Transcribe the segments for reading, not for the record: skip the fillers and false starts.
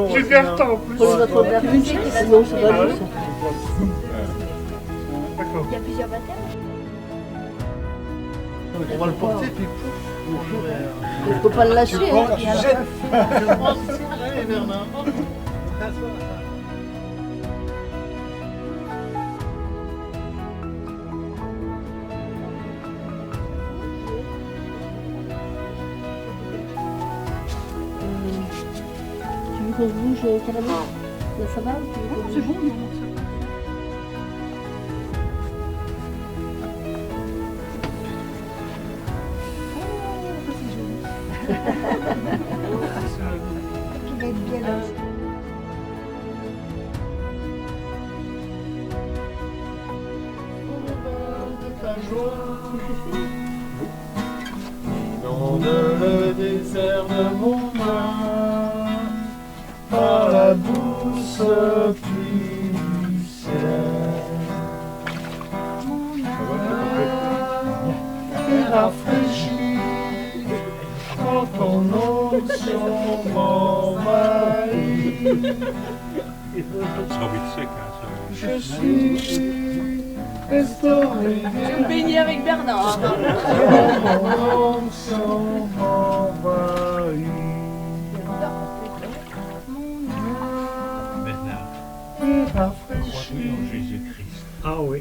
jour. J'ai bien le temps en plus. Pour notre baptême, sinon ça va mieux. D'accord. Il y a plusieurs baptêmes. On va le porter, puis Il ne faut pas le lâcher. Hein. tu jettes. Tu veux qu'on bouge carrément? Là, ça va? C'est bon, non, ça va. Il va être bien là. Inonde le désert de mon âme par la douce pluie du ciel. Et rafraîchi quand ton onction m'envahit. C'est envie de sec, hein, ça. Je suis restauré. Je me baignais avec Bernard. Mon onction m'envahit. Bernard, Et crois-tu rafraîchi. en Jésus-Christ? Ah oui.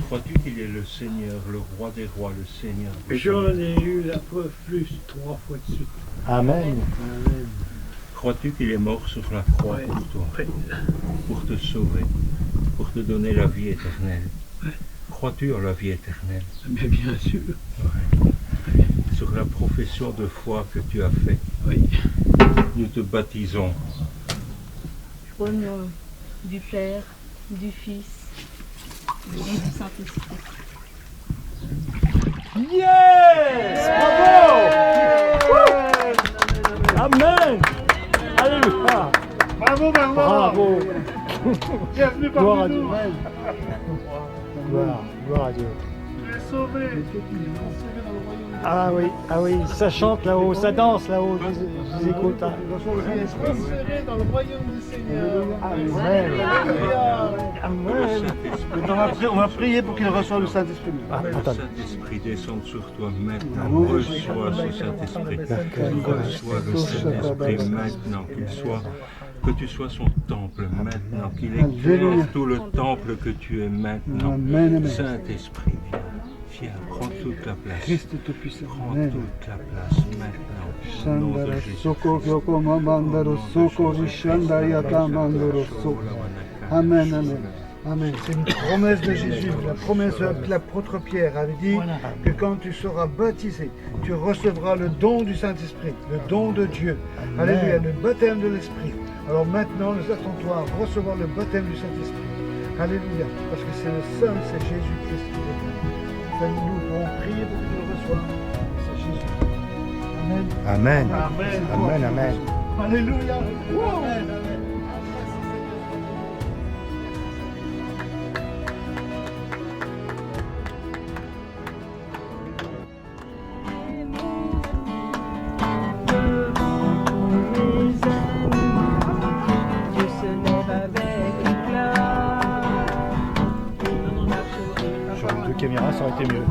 Crois-tu qu'il est le Seigneur, le roi des rois, le Seigneur des J'en seigneurs? ai eu la preuve plus 3 fois de suite. Amen. Crois-tu qu'il est mort sur la croix Ouais. pour toi, Ouais. pour te sauver, pour te donner la vie éternelle? Crois-tu en la vie éternelle? Mais bien sûr. Sur la profession de foi que tu as faite, Oui. nous te baptisons. Au nom du Père, du Fils et du Saint-Esprit. Yes! Bravo! Amen! Alléluia! Bravo Bernard. Bravo! Bienvenue Gloire à parmi Dieu. nous. Gloire à Dieu. Tu es sauvé. Ah oui, ça chante là-haut, ça danse là-haut, je vous écoute. Hein. Transféré dans le royaume du Seigneur. Amen. Alléluia. Amen. Saint-Esprit. On va prier pour qu'il reçoive le Saint-Esprit. Ah, Le attends. Saint-Esprit descende sur toi maintenant. Reçois ce Saint-Esprit. Reçois le Saint-Esprit maintenant. Que tu sois son temple maintenant. Qu'il Alléluia. éclaire tout le temple que tu es maintenant. Amen, amen. Saint-Esprit, viens, prends toute la place. Christ Tout-Puissant. Prends Amen. toute la place maintenant. Au nom de Shandara Jésus. Soko Kyoko Mamandaro Soko Rishanda Yata Mandoro Soko. Amen, amen. Amen. C'est une promesse de Jésus. La promesse de l'apôtre Pierre avait dit que quand tu seras baptisé, tu recevras le don du Saint-Esprit, le don de Dieu. Alléluia, le baptême de l'Esprit. Alors maintenant, nous attendons à recevoir le baptême du Saint-Esprit. Alléluia, parce que c'est le Saint, c'est Jésus-Christ qui est là. Nous pourrons prier pour qu'il le reçoive. C'est Jésus. Amen. Amen. Amen. Amen, amen. Alléluia. Amen, amen. Dieu se lève avec éclat. Sur les deux caméras, ça aurait été mieux.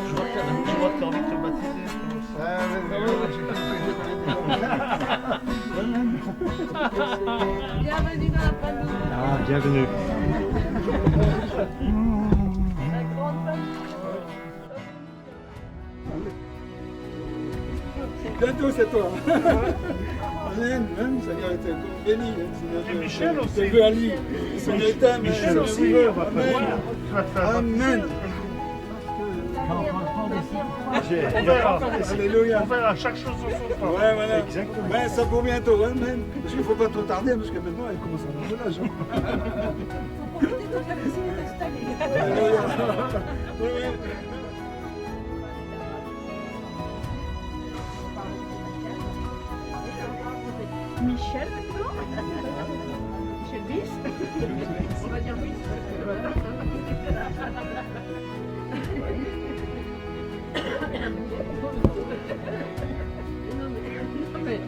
Je vois que tu as envie de te baptiser. Bienvenue dans la famille. Ah, bienvenue. La grande famille. Bientôt c'est toi. Amen. Seigneur était béni. Et Michel aussi. C'est Ali. Seigneur t'aime. Michel aussi. Amen. Tu vas te faire Amen. Alléluia. On verra chaque chose sur son temps. Ouais, voilà. Exactement. Ouais, ça pour bientôt, amen. Parce qu'il ne faut pas trop tarder, parce que maintenant, elle commence à avoir de l'âge. Alléluia. Oui, oui. Michel maintenant. Michel Bis. On va dire Bis. Non mais...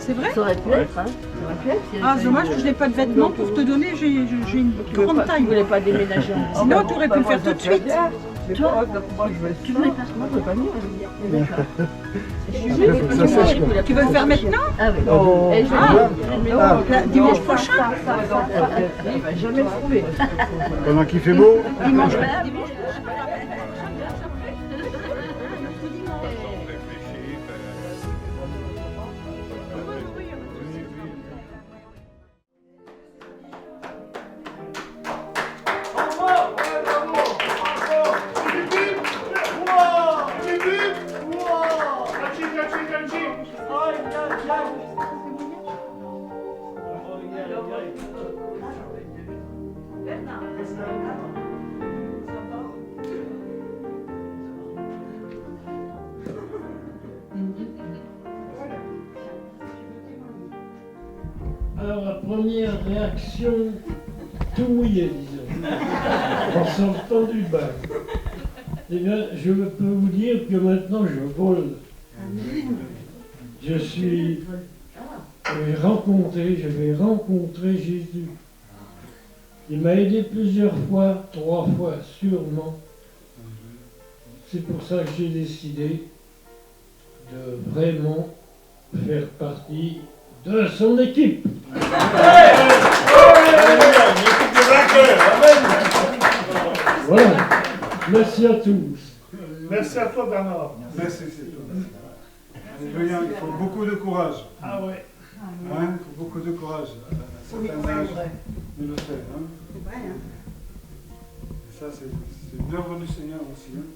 C'est vrai? Ça aurait pu être, hein. Ça aurait pu être. Ah, dommage que je n'ai pas de vêtements pour te donner, j'ai une grande taille. Tu voulais pas déménager en Sinon, tu aurais pu le faire tout de suite. Toi, tu voulais faire comment? Tu veux pas venir? D'accord. Tu veux le faire maintenant? Ah oui. Et je Dimanche prochain? Il va jamais le trouver. Pendant qu'il fait beau. Dimanche Alors la première réaction, tout mouillé, disons, en sortant du bain. Eh bien, je peux vous dire que maintenant je vole. Je vais rencontrer Jésus. Il m'a aidé plusieurs fois, 3 fois sûrement. C'est pour ça que j'ai décidé de vraiment faire partie de son équipe. Voilà. Merci à tous. Merci à toi, Bernard. Merci, c'est tout. Alléluia, il faut beaucoup de courage. Ah ouais. Hein, il faut beaucoup de courage. À certains âges, de le faire. Hein. C'est vrai, hein. Et ça, c'est une œuvre du Seigneur aussi. Hein.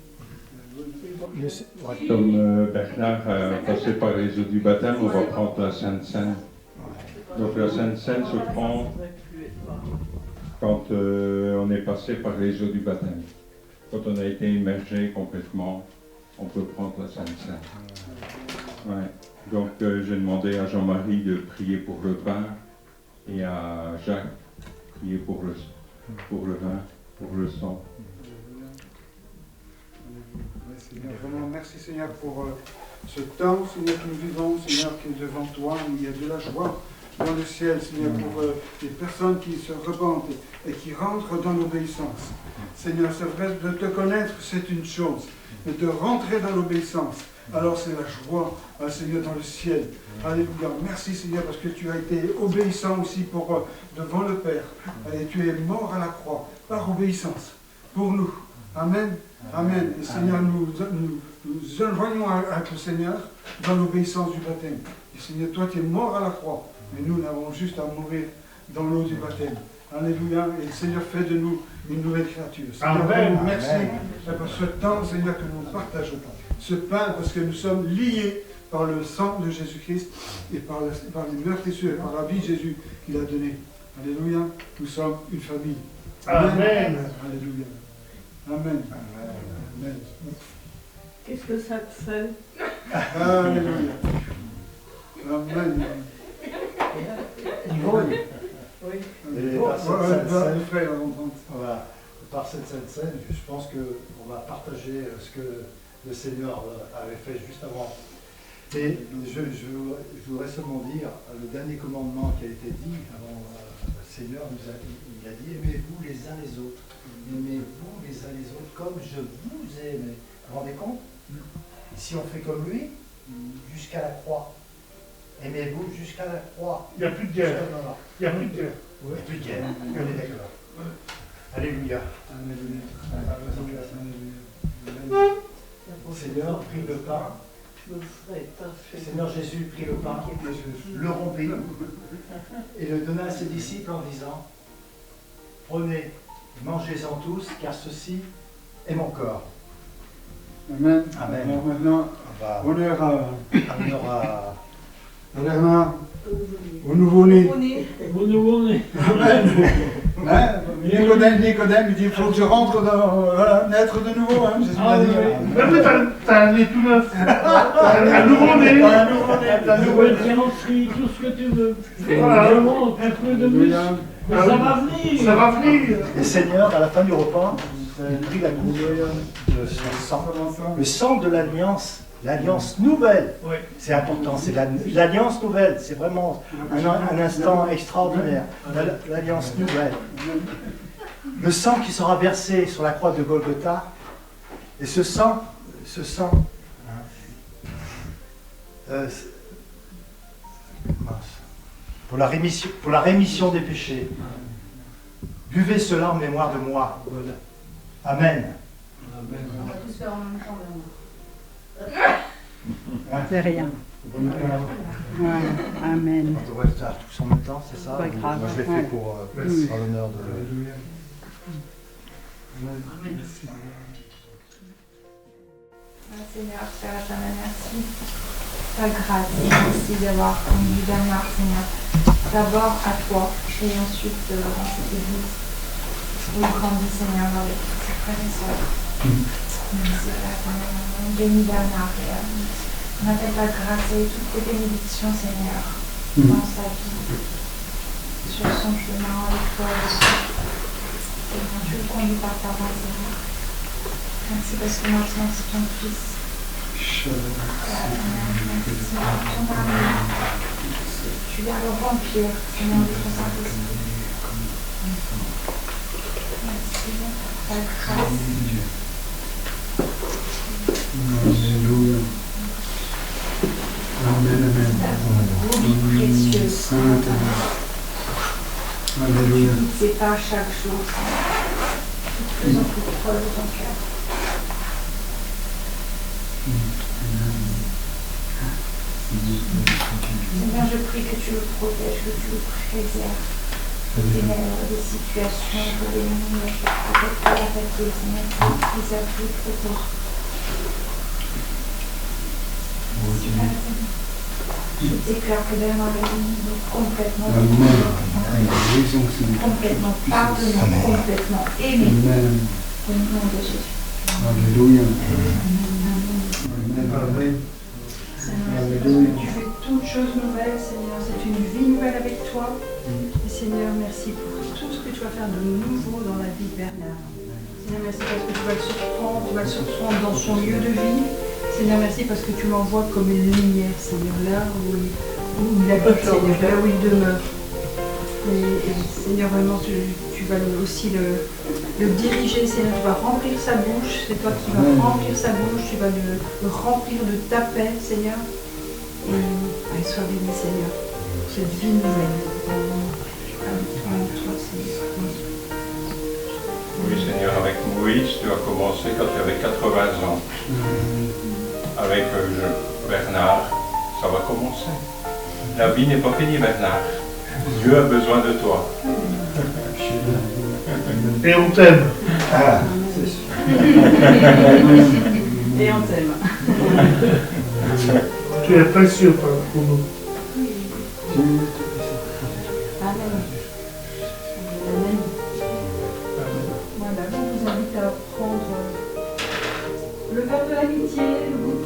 Comme Bernard a passé par les eaux du baptême, on va prendre la Sainte Seine. Donc la Sainte Seine se prend quand on est passé par les eaux du baptême. Quand on a été immergé complètement, on peut prendre la Sainte Seine. Ouais. Donc j'ai demandé à Jean-Marie de prier pour le pain et à Jacques de prier pour le vin, pour le sang. Seigneur, vraiment, merci Seigneur pour ce temps, Seigneur, que nous vivons, Seigneur, qui est devant toi. Il y a de la joie dans le ciel, Seigneur, pour les personnes qui se repentent et qui rentrent dans l'obéissance. Seigneur, c'est vrai, de te connaître, c'est une chose, mais de rentrer dans l'obéissance, alors c'est la joie, Seigneur, dans le ciel. Alléluia. Merci, Seigneur, parce que tu as été obéissant aussi devant le Père. Et tu es mort à la croix par obéissance pour nous. Amen. Amen. Et Seigneur, nous joignons avec le Seigneur dans l'obéissance du baptême. Et Seigneur, toi, tu es mort à la croix, mais nous avons juste à mourir dans l'eau du baptême. Alléluia. Et le Seigneur fait de nous une nouvelle créature. Seigneur, Amen. merci pour ce temps, Seigneur, que nous partageons. Ce pain, parce que nous sommes liés par le sang de Jésus-Christ et par les meurtrissures, par la vie de Jésus qu'il a donnée. Alléluia. Nous sommes une famille. Amen. Alléluia. Amen. Amen. Qu'est-ce que ça te fait? Alléluia. Amen. Yvonne. Oui. Et par cette Sainte Seine, Voilà. par cette Sainte Seine, je pense qu'on va partager ce que le Seigneur avait fait juste avant. Et je voudrais seulement dire, le dernier commandement qui a été dit avant, le Seigneur il a dit, aimez-vous les uns les autres. Aimez-vous les uns les autres comme je vous ai aimé. Vous vous rendez compte? Si on fait comme lui, jusqu'à la croix. Aimez-vous jusqu'à la croix. Il n'y a plus de guerre. Il n'y a plus de guerre. Il n'y a plus de guerre. On est d'accord. Alléluia. Seigneur, prit le pain. Seigneur Jésus prit le pain, le rompit et le donna à ses disciples en disant, prenez, mangez-en tous, car ceci est mon corps. Amen. Amen. Alors maintenant, On va honneur à honneur à Bernard, au nouveau-né. Bon nouveau-né. Amen. Hein? Nicodème, il dit, il faut que je rentre dans, voilà, naître de nouveau, hein, Jésus Ah m'a dit. oui. Mais t'as un nez tout neuf. Un nouveau-né. T'as un nouveau-né, t'as un Tu nouveau-né. peux tirer tout ce que tu veux. Voilà. Vraiment, un peu de muscle. Alléluia. Mais ça va venir. Ça va venir. Et Seigneur, à la fin du repas, vous avez pris la coupe de son sang. Le sang de l'alliance nouvelle. Oui. C'est important, c'est l'alliance nouvelle. C'est vraiment un instant extraordinaire. L'alliance nouvelle. Le sang qui sera versé sur la croix de Golgotha. Et ce sang, pour la rémission des péchés. Buvez cela en mémoire de moi. Amen. On va tous faire en même temps, C'est rien. Voilà. Amen. On devrait le faire tous en même temps, c'est ça? Pas grave. Moi je l'ai fait Voilà. pour Merci. en l'honneur de... Seigneur, Père éternel, merci. Ta grâce, merci d'avoir conduit Bernard, Seigneur. D'abord à toi et ensuite dans cette église où il grandit, Seigneur, avec ses frères et sœurs. Merci, Père éternel. On bénit Bernard et on appelle ta grâce et toutes tes bénédictions, Seigneur, dans sa vie, sur son chemin avec toi aussi. Seigneur, tu le conduis par ta voix, Seigneur. Merci parce que maintenant c'est ton fils. Merci Seigneur, ton amour. Tu viens le remplir, Seigneur, de ton Saint-Esprit. Merci pour ta grâce. Alléluia. Amen, amen. Ta vie précieuse. Sainte. Alléluia. Tu ne sais pas chaque jour, Seigneur. De plus en plus proche de ton cœur. Seigneur, je prie que tu le protèges, que tu le préserves. Des situations que l'ennemi peut-être pas attaquer, Seigneur, tu le préserves, tu le protèges. Je déclare que Bernard est complètement complètement pardonné, complètement aimé. Amen. Au nom de Jésus. Alléluia. Amen. Amen. Seigneur, Alléluia. tu fais toutes choses nouvelles, Seigneur. C'est une vie nouvelle avec toi. Et Seigneur, merci pour tout ce que tu vas faire de nouveau dans la vie de Bernard. Seigneur, merci parce que tu vas le surprendre, tu vas le surprendre dans son lieu de vie. Seigneur, merci parce que tu l'envoies comme une lumière, Seigneur, là où il habite, Seigneur, là où il demeure. Et Seigneur, vraiment, tu vas aussi le diriger, Seigneur, tu vas remplir sa bouche, c'est toi qui vas remplir sa bouche, tu vas le remplir de ta paix, Seigneur. Et sois béni, Seigneur, pour cette vie nouvelle. Avec toi, Seigneur. Oui, Seigneur, avec Moïse, tu as commencé quand tu avais 80 ans. Avec Bernard, ça va commencer. La vie n'est pas finie, Bernard. Dieu a besoin de toi. Et on t'aime. Et on t'aime. Tu es précieux pour nous. Amen. Amen. Voilà, je vous invite à prendre le verre de l'amitié, le goûter